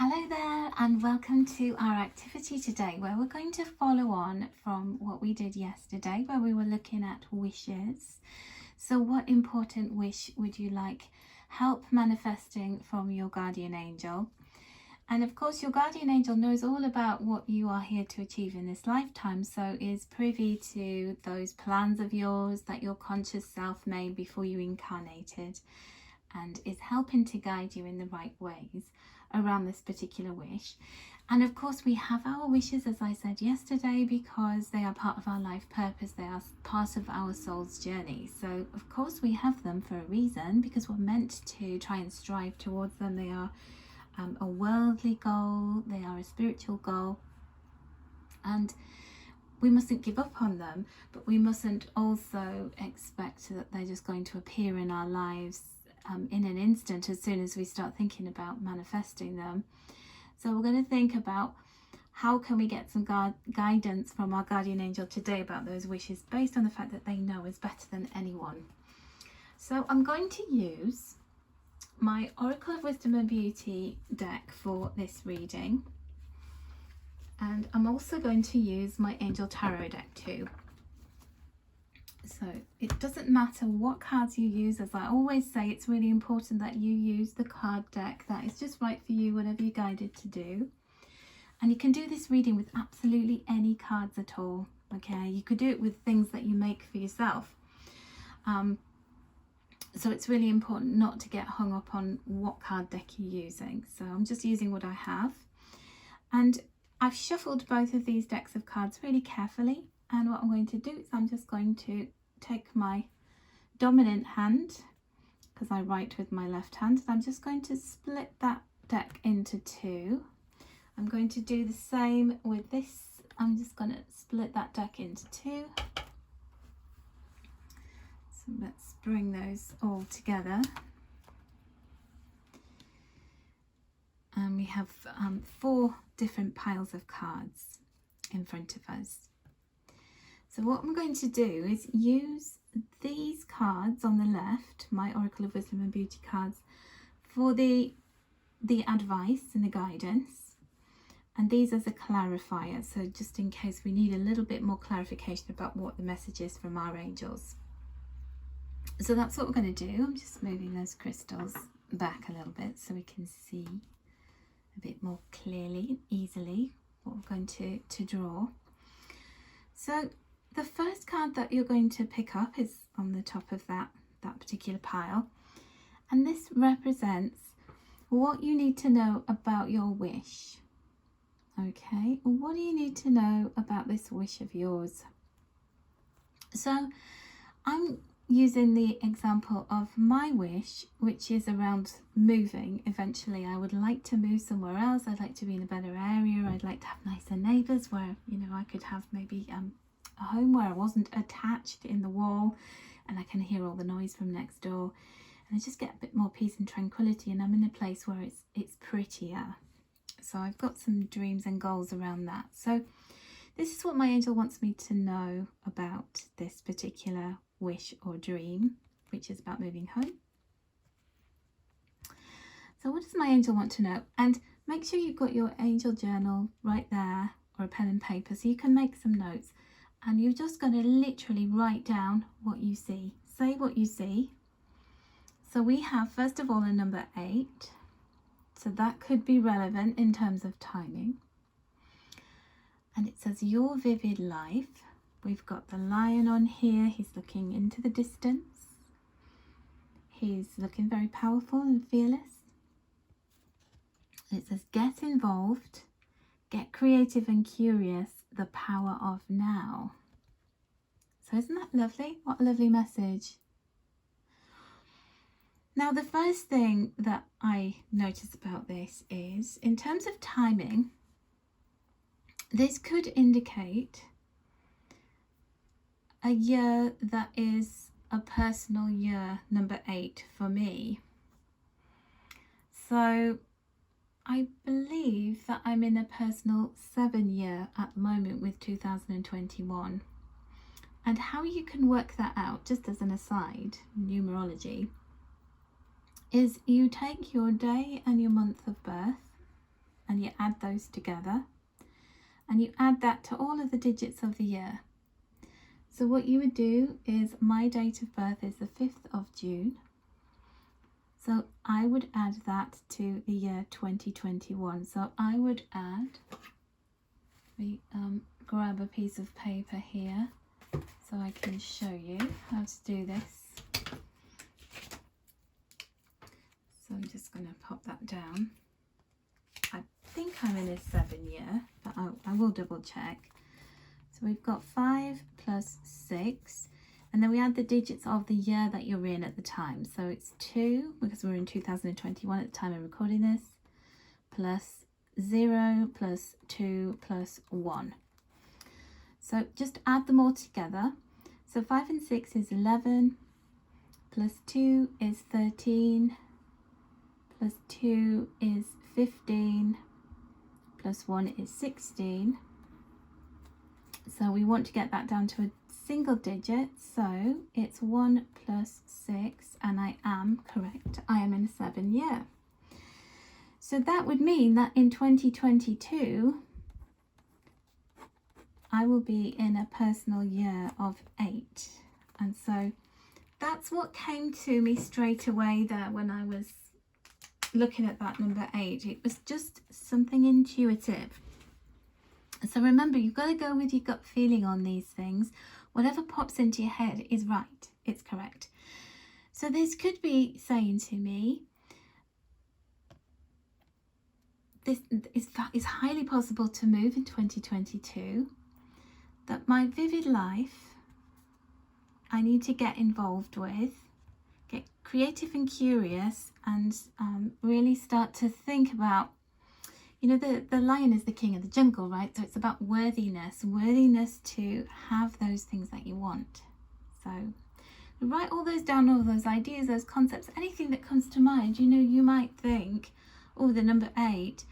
Hello there and welcome to our activity today where we're going to follow on from what we did yesterday where we were looking at wishes. So what important wish would you like help manifesting from your guardian angel? And of course your guardian angel knows all about what you are here to achieve in this lifetime, so is privy to those plans of yours that your conscious self made before you incarnated, and is helping to guide you in the right ways around this particular wish. And of course we have our wishes, as I said yesterday, because they are part of our life purpose. They are part of our soul's journey. So of course we have them for a reason, because we're meant to try and strive towards them. They are a worldly goal, they are a spiritual goal, and we mustn't give up on them, but we mustn't also expect that they're just going to appear in our lives in an instant as soon as we start thinking about manifesting them. So we're going to think about how can we get some guidance from our guardian angel today about those wishes, based on the fact that they know us better than anyone. So I'm going to use my Oracle of Wisdom and Beauty deck for this reading, and I'm also going to use my Angel Tarot deck too. So it doesn't matter what cards you use. As I always say, it's really important that you use the card deck that is just right for you, whatever you're guided to do. And you can do this reading with absolutely any cards at all. Okay, you could do it with things that you make for yourself. So it's really important not to get hung up on what card deck you're using. So I'm just using what I have. And I've shuffled both of these decks of cards really carefully. And what I'm going to do is I'm just going to take my dominant hand, because I write with my left hand, and I'm just going to split that deck into two. I'm going to do the same with this. I'm just going to split that deck into two. So let's bring those all together. And we have 4 different piles of cards in front of us. So what I'm going to do is use these cards on the left, my Oracle of Wisdom and Beauty cards, for the advice and the guidance, and these as a clarifier, so just in case we need a little bit more clarification about what the message is from our angels. So that's what we're going to do. I'm just moving those crystals back a little bit so we can see a bit more clearly and easily what we're going to draw. So the first card that you're going to pick up is on the top of that particular pile, and this represents what you need to know about your wish. Okay, what do you need to know about this wish of yours? So I'm using the example of my wish, which is around moving. Eventually I would like to move somewhere else. I'd like to be in a better area. I'd like to have nicer neighbours where, you know, I could have maybe a home where I wasn't attached in the wall and I can hear all the noise from next door, and I just get a bit more peace and tranquility, and I'm in a place where it's prettier. So I've got some dreams and goals around that. So this is what my angel wants me to know about this particular wish or dream, which is about moving home. So what does my angel want to know? And make sure you've got your angel journal right there, or a pen and paper, so you can make some notes. And you're just going to literally write down what you see. Say what you see. So we have, first of all, a number 8. So that could be relevant in terms of timing. And it says your vivid life. We've got the lion on here. He's looking into the distance. He's looking very powerful and fearless. And it says get involved, get creative and curious, the power of now. So isn't that lovely? What a lovely message. Now the first thing that I notice about this is, in terms of timing, this could indicate a year that is a personal year, number 8 for me. So I believe that I'm in a personal 7 year at the moment with 2021. And how you can work that out, just as an aside, numerology, is you take your day and your month of birth, and you add those together, and you add that to all of the digits of the year. So what you would do is, my date of birth is the 5th of June. So I would add that to the year 2021. So I would add, grab a piece of paper here so I can show you how to do this. So I'm just going to pop that down. I think I'm in a 7 year, but I will double check. So we've got 5 plus 6, and then we add the digits of the year that you're in at the time. So it's 2, because we're in 2021 at the time of recording this, plus 0, plus 2, plus 1. So just add them all together. So 5 and 6 is 11, plus 2 is 13, plus 2 is 15, plus 1 is 16. So we want to get that down to a single digit, so it's 1 plus 6, and I am correct. I am in a 7 year. So that would mean that in 2022, I will be in a personal year of 8. And so that's what came to me straight away there when I was looking at that number 8. It was just something intuitive. So remember, you've got to go with your gut feeling on these things. Whatever pops into your head is right. It's correct. So this could be saying to me, this is highly possible to move in 2022, that my vivid life I need to get involved with, get creative and curious, and really start to think about, you know, the lion is the king of the jungle, right? So it's about worthiness to have those things that you want. So write all those down, all those ideas, those concepts, anything that comes to mind. You know, you might think, oh, the number 8,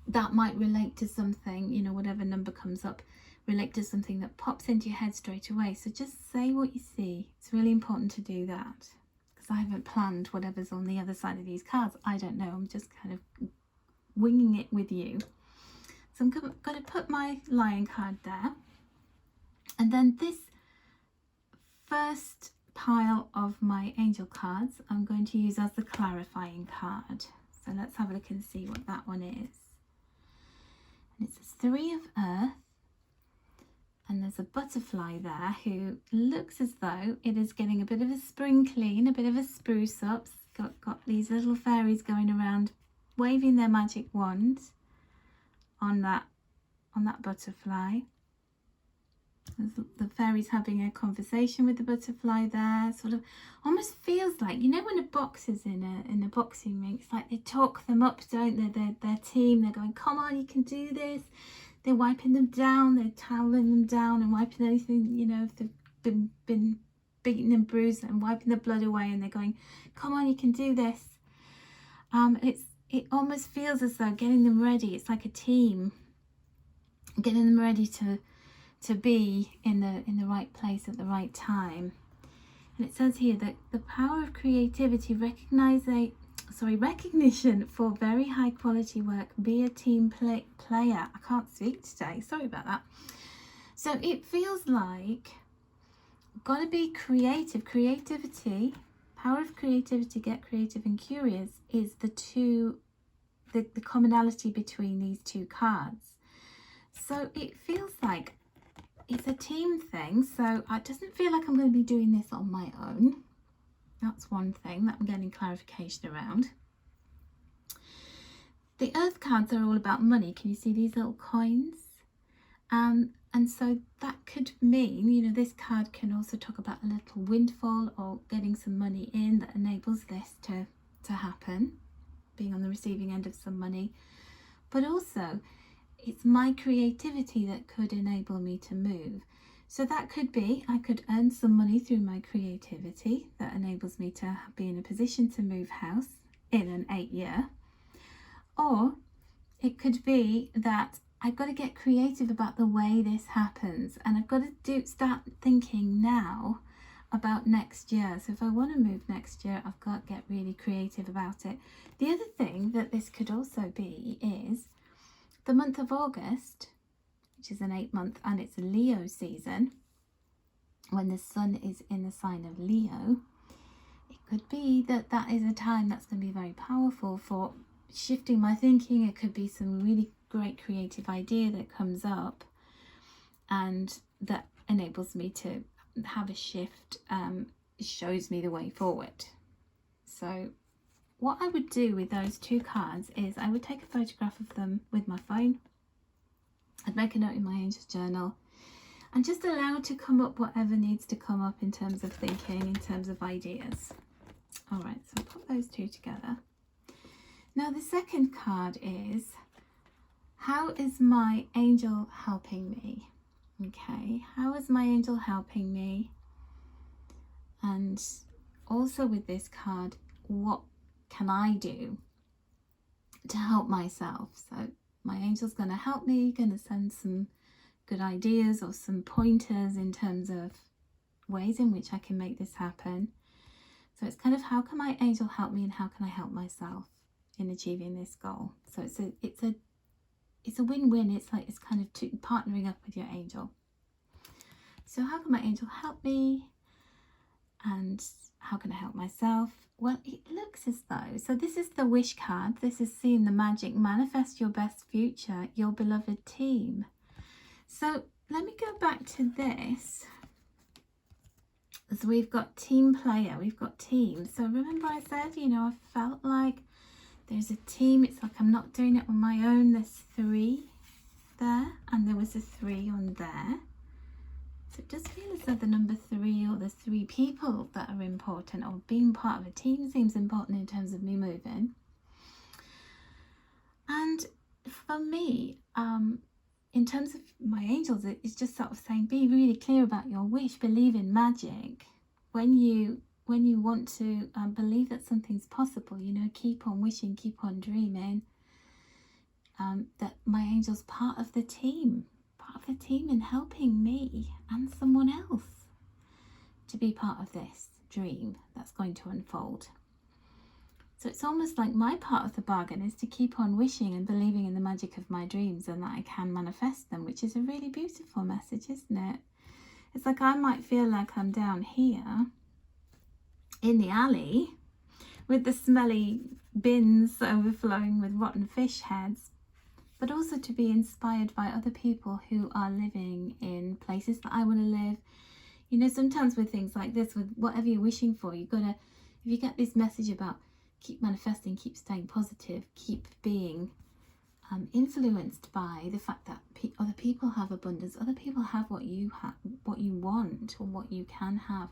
that might relate to something, you know, whatever number comes up, relate to something that pops into your head straight away. So just say what you see. It's really important to do that, because I haven't planned whatever's on the other side of these cards. I don't know. I'm just kind of winging it with you. So I'm going to put my lion card there. And then this first pile of my angel cards, I'm going to use as the clarifying card. So let's have a look and see what that one is. And it's a 3 of earth. And there's a butterfly there who looks as though it is getting a bit of a spring clean, a bit of a spruce up. It's got these little fairies going around waving their magic wands on that butterfly. There's the fairies having a conversation with the butterfly there. Sort of almost feels like, you know, when a boxer's in a boxing ring, it's like they talk them up, don't they? Their team, they're going, come on, you can do this. They're wiping them down, they're toweling them down and wiping anything, you know, if they've been beaten and bruised, and wiping the blood away, and they're going, come on, you can do this. It almost feels as though getting them ready, it's like a team, getting them ready to be in the right place at the right time. And it says here that the power of creativity, recognition for very high quality work, be a team player. I can't speak today, sorry about that. So it feels like got to be creative. Creativity, power of creativity, get creative and curious, is the commonality between these two cards. So it feels like it's a team thing. So it doesn't feel like I'm going to be doing this on my own. That's one thing that I'm getting clarification around. The earth cards are all about money. Can you see these little coins? And so that could mean, you know, this card can also talk about a little windfall or getting some money in that enables this to happen, being on the receiving end of some money. But also, it's my creativity that could enable me to move. So that could be, I could earn some money through my creativity that enables me to be in a position to move house in an 8 year. Or it could be that I've got to get creative about the way this happens, and I've got to start thinking now about next year. So if I want to move next year, I've got to get really creative about it. The other thing that this could also be is the month of August, which is an 8-month, and it's a Leo season. When the sun is in the sign of Leo, it could be that that is a time that's going to be very powerful for shifting my thinking. It could be some really great creative idea that comes up and that enables me to have a shift, shows me the way forward. So what I would do with those two cards is I would take a photograph of them with my phone. I'd make a note in my Angels Journal and just allow to come up whatever needs to come up in terms of thinking, in terms of ideas. All right, so I'll put those two together. Now the second card is, how is my angel helping me? Okay, how is my angel helping me? And also with this card, what can I do to help myself? So my angel's going to help me, going to send some good ideas or some pointers in terms of ways in which I can make this happen. So it's kind of, how can my angel help me and how can I help myself in achieving this goal? So it's a win-win. It's kind of partnering up with your angel. So how can my angel help me and how can I help myself? Well, it looks as though, so this is the wish card. This is seeing the magic, manifest your best future, your beloved team. So let me go back to this. So we've got team player, we've got team. So remember I said, you know, I felt like there's a team. It's like I'm not doing it on my own. There's 3 there and there was a 3 on there. So it does feel as though the number 3 or the 3 people that are important, or being part of a team, seems important in terms of me moving. And for me, in terms of my angels, it's just sort of saying, be really clear about your wish, believe in magic. When you want to believe that something's possible, you know, keep on wishing, keep on dreaming. That my angel's part of the team in helping me and someone else to be part of this dream that's going to unfold. So it's almost like my part of the bargain is to keep on wishing and believing in the magic of my dreams and that I can manifest them, which is a really beautiful message, isn't it? It's like I might feel like I'm down here in the alley with the smelly bins overflowing with rotten fish heads, but also to be inspired by other people who are living in places that I want to live. You know, sometimes with things like this, with whatever you're wishing for, you've got to, if you get this message about keep manifesting, keep staying positive, keep being influenced by the fact that other people have abundance, other people have what you have, what you want or what you can have.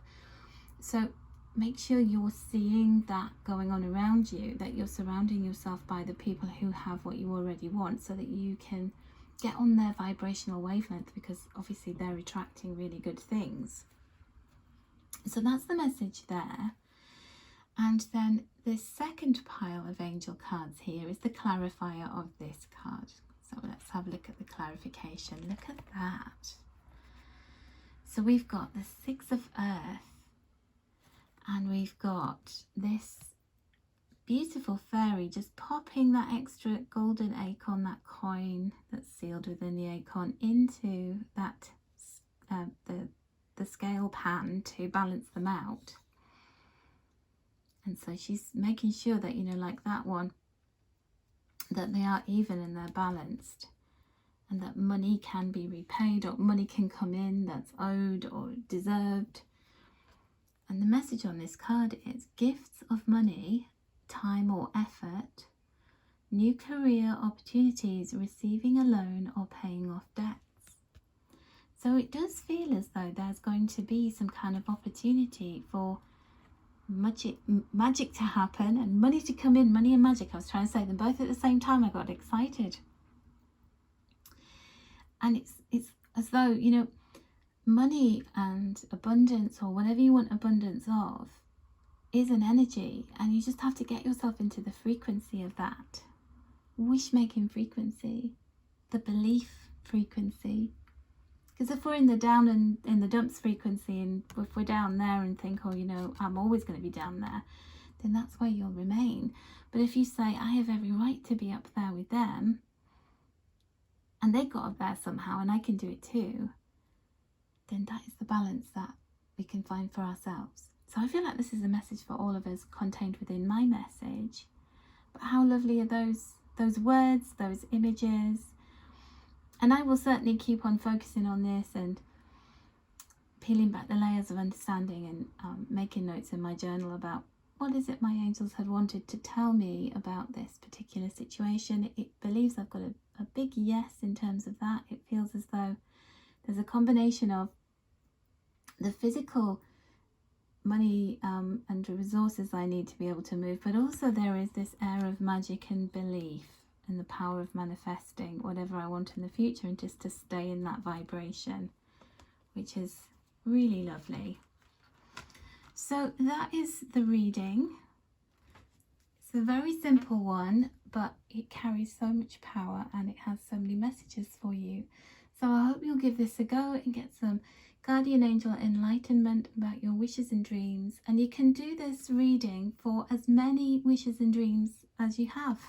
So make sure you're seeing that going on around you, that you're surrounding yourself by the people who have what you already want, so that you can get on their vibrational wavelength, because obviously they're attracting really good things. So that's the message there. And then the second pile of angel cards here is the clarifier of this card. So let's have a look at the clarification. Look at that. So we've got the 6 of Earth. And we've got this beautiful fairy just popping that extra golden acorn, that coin that's sealed within the acorn, into that the scale pan to balance them out. And so she's making sure that, you know, like that one, that they are even and they're balanced, and that money can be repaid, or money can come in that's owed or deserved. And the message on this card is gifts of money, time or effort, new career opportunities, receiving a loan or paying off debts. So it does feel as though there's going to be some kind of opportunity for magic to happen and money to come in. Money and magic, I was trying to say them both at the same time. I got excited. And it's as though, you know, money and abundance, or whatever you want abundance of, is an energy, and you just have to get yourself into the frequency of that wish making frequency, the belief frequency, Because if we're in the down and in the dumps frequency, and if we're down there and think, oh, you know, I'm always going to be down there, then that's where you'll remain. But if you say, I have every right to be up there with them, and they got up there somehow, and I can do it too, then that is the balance that we can find for ourselves. So I feel like this is a message for all of us contained within my message. But how lovely are those words, those images? And I will certainly keep on focusing on this and peeling back the layers of understanding and making notes in my journal about what is it my angels had wanted to tell me about this particular situation. It believes I've got a big yes in terms of that. It feels as though there's a combination of the physical money and the resources I need to be able to move, but also there is this air of magic and belief and the power of manifesting whatever I want in the future, and just to stay in that vibration, which is really lovely. So that is the reading. It's a very simple one, but it carries so much power and it has so many messages for you. So I hope you'll give this a go and get some guardian angel enlightenment about your wishes and dreams. And you can do this reading for as many wishes and dreams as you have,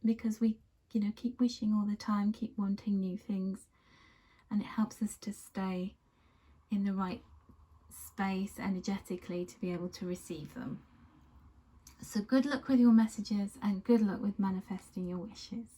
because we, you know, keep wishing all the time, keep wanting new things, and it helps us to stay in the right space energetically to be able to receive them. So good luck with your messages and good luck with manifesting your wishes.